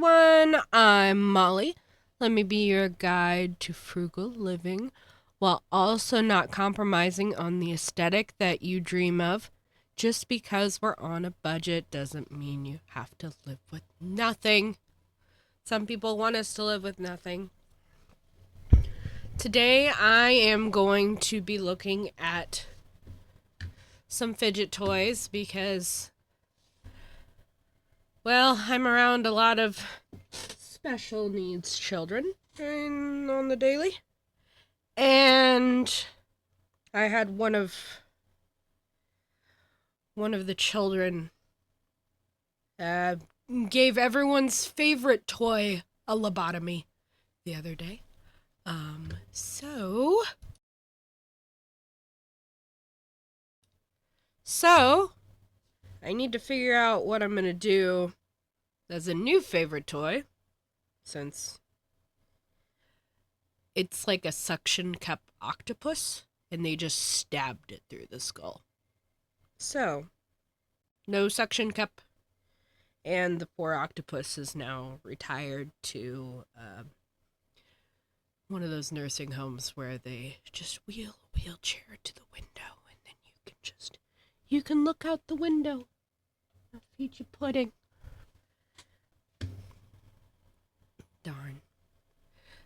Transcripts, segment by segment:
everyone, I'm Molly. Let me be your guide to frugal living while also not compromising on the aesthetic that you dream of. Just because we're on a budget doesn't mean you have to live with nothing. Some people want us to live with nothing. Today I am going to be looking at some fidget toys because, well, I'm around a lot of special needs children on the daily. And I had one of the children uh, gave everyone's favorite toy a lobotomy the other day. So I need to figure out what I'm gonna do as a new favorite toy, since it's like a suction cup octopus, and they just stabbed it through the skull. So, no suction cup, and the poor octopus is now retired to one of those nursing homes where they just wheel a wheelchair to the window, and then you can look out the window. I'll feed you pudding. Darn.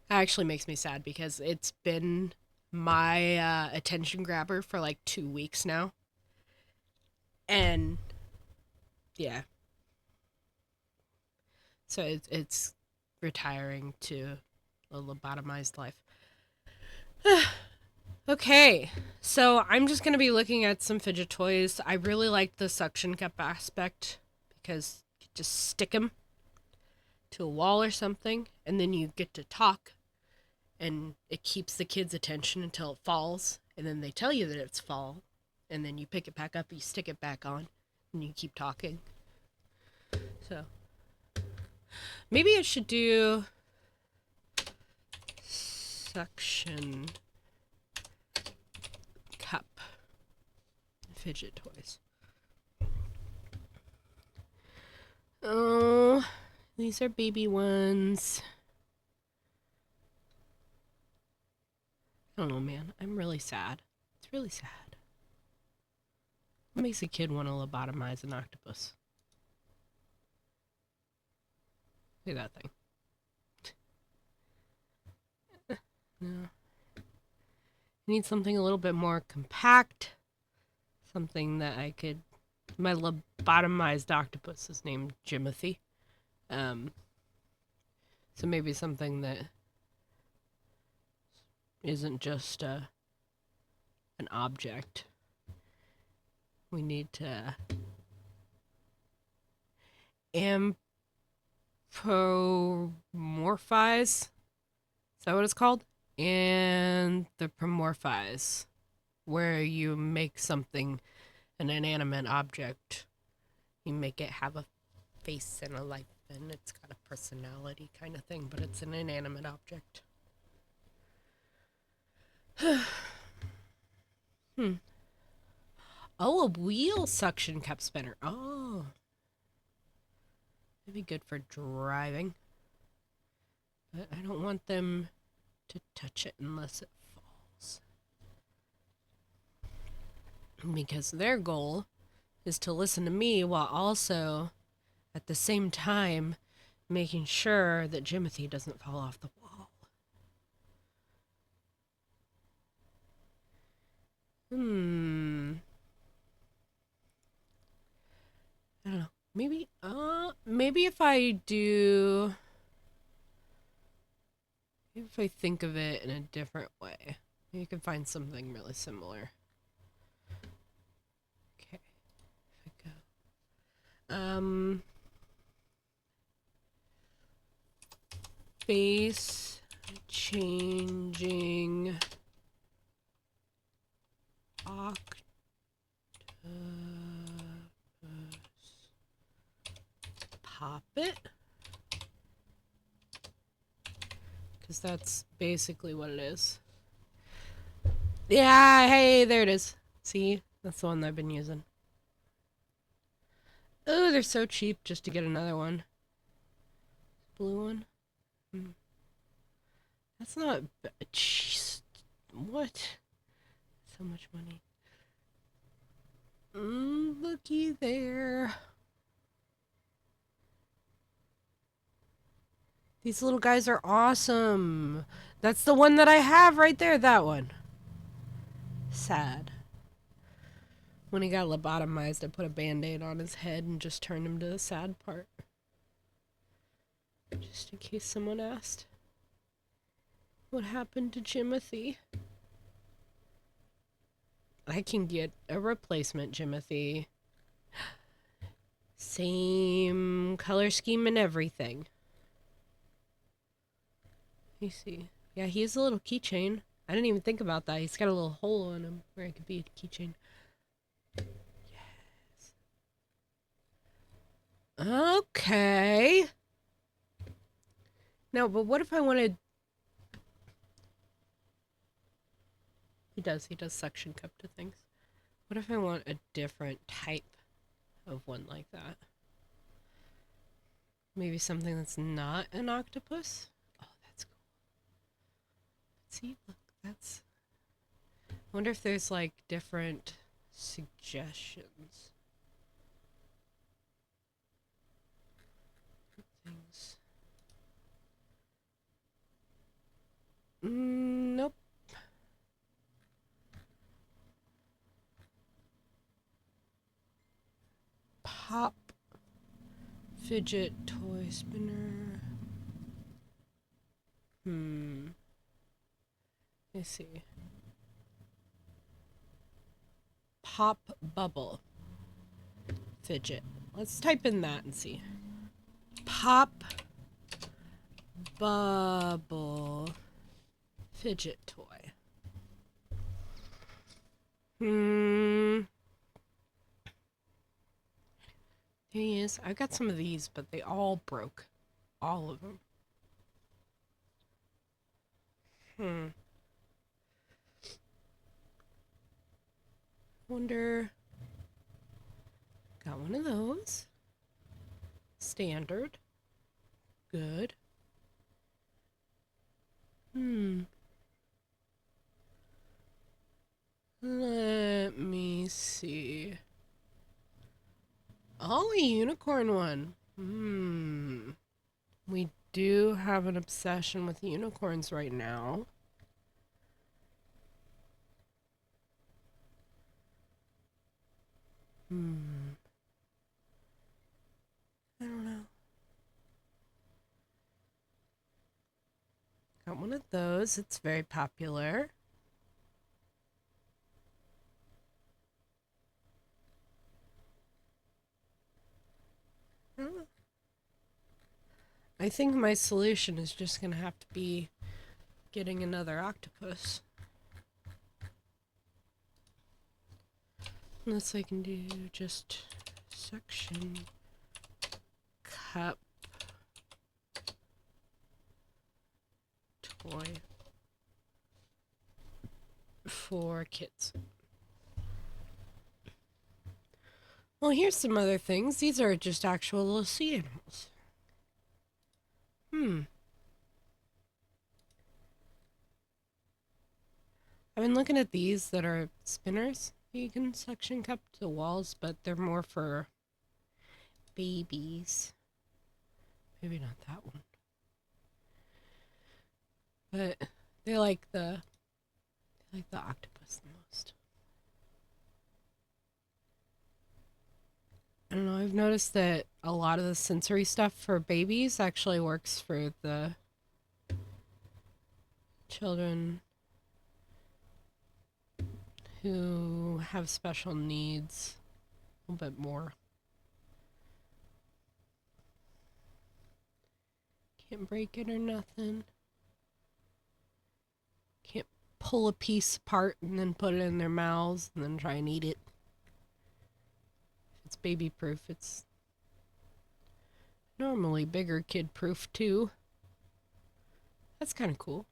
That actually makes me sad because it's been my attention grabber for like 2 weeks now. And yeah. So it's retiring to a lobotomized life. Okay, so I'm just going to be looking at some fidget toys. I really like the suction cup aspect because you just stick them to a wall or something, and then you get to talk, and it keeps the kids' attention until it falls, and then they tell you that it's fall, and then you pick it back up, you stick it back on, and you keep talking. So maybe I should do suction cup fidget toys. Oh, these are baby ones. I don't know, man. I'm really sad. It's really sad. What makes a kid want to lobotomize an octopus? Look at that thing. No. I need something a little bit more compact. Something that I could... My lobotomized octopus is named Jimothy. So maybe something that isn't just an object. We need to anthropomorphize. Is that what it's called? Anthropomorphize, where you make something an inanimate object. You make it have a face and a life, and it's got a personality kind of thing, but it's an inanimate object. Oh, a wheel suction cup spinner. Oh. That'd be good for driving. But I don't want them to touch it unless it falls. Because their goal is to listen to me while also, at the same time, making sure that Jimothy doesn't fall off the wall. I don't know. Maybe if I do... Maybe if I think of it in a different way. Maybe you can find something really similar. Okay. If I go... Face changing octopus poppet, because that's basically what it is. Yeah, hey, there it is. See, that's the one that I've been using. Oh, they're so cheap just to get another one. blue one. Hmm. That's not. Jeez. What? So much money. Looky there. These little guys are awesome. That's the one that I have right there. That one. Sad. When he got lobotomized, I put a band-aid on his head and just turned him to the sad part. Just in case someone asked. What happened to Jimothy? I can get a replacement Jimothy. Same color scheme and everything. Let me see. Yeah, he has a little keychain. I didn't even think about that. He's got a little hole in him where it could be a keychain. Yes. Okay. No, but what if I wanted... He does suction cup to things. What if I want a different type of one like that? Maybe something that's not an octopus? Oh, that's cool. See, look, that's... I wonder if there's, like, different suggestions. Things. Nope. Pop fidget toy spinner. Let me see. Pop bubble fidget. Let's type in that and see. Pop bubble fidget toy. There he is. I've got some of these, but they all broke. All of them. Wonder. Got one of those. Standard. Good. Let me see. Oh, a unicorn one. We do have an obsession with unicorns right now. I don't know. Got one of those. It's very popular. I think my solution is just gonna have to be getting another octopus. Unless I can do just suction cup toy for kids. Well, here's some other things. These are just actual little sea animals. I've been looking at these that are spinners. You can suction cup to the walls, but they're more for babies. Maybe not that one. But they like the octopus the most. I don't know, I've noticed that a lot of the sensory stuff for babies actually works for the children who have special needs a little bit more. Can't break it or nothing. Can't pull a piece apart and then put it in their mouths and then try and eat it. If it's baby proof, it's normally bigger kid proof too. That's kind of cool.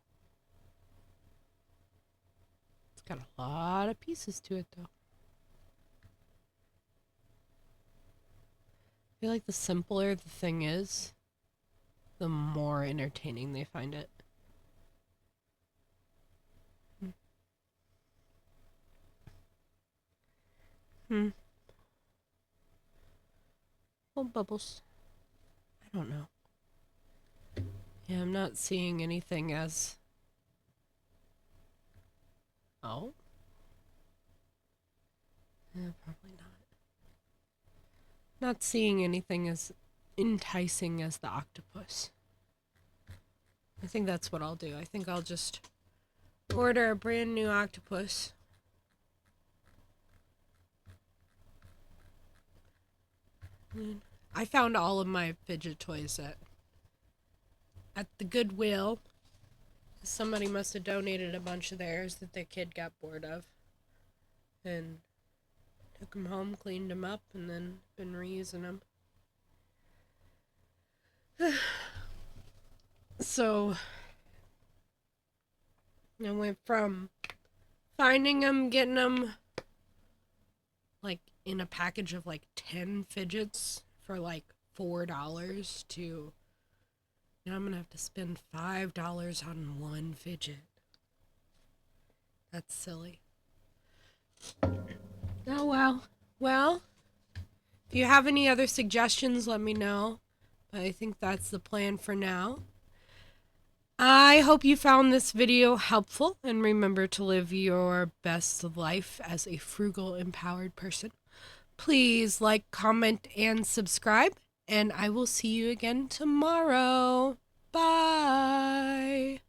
It's got a lot of pieces to it though. I feel like the simpler the thing is, the more entertaining they find it. Hmm. Oh, bubbles. I don't know. Yeah, I'm not seeing anything as... Oh? Yeah, probably not. Not seeing anything as enticing as the octopus. I think that's what I'll do. I think I'll just order a brand new octopus. I found all of my fidget toys at the Goodwill. Somebody must have donated a bunch of theirs that their kid got bored of. And took them home, cleaned them up, and then been reusing them. So I went from finding them, getting them like in a package of like 10 fidgets for like $4 to now I'm gonna have to spend $5 on one fidget. That's silly. Oh well. Well, if you have any other suggestions, let me know. But I think that's the plan for now. I hope you found this video helpful and remember to live your best life as a frugal, empowered person. Please like, comment, and subscribe, and I will see you again tomorrow. Bye.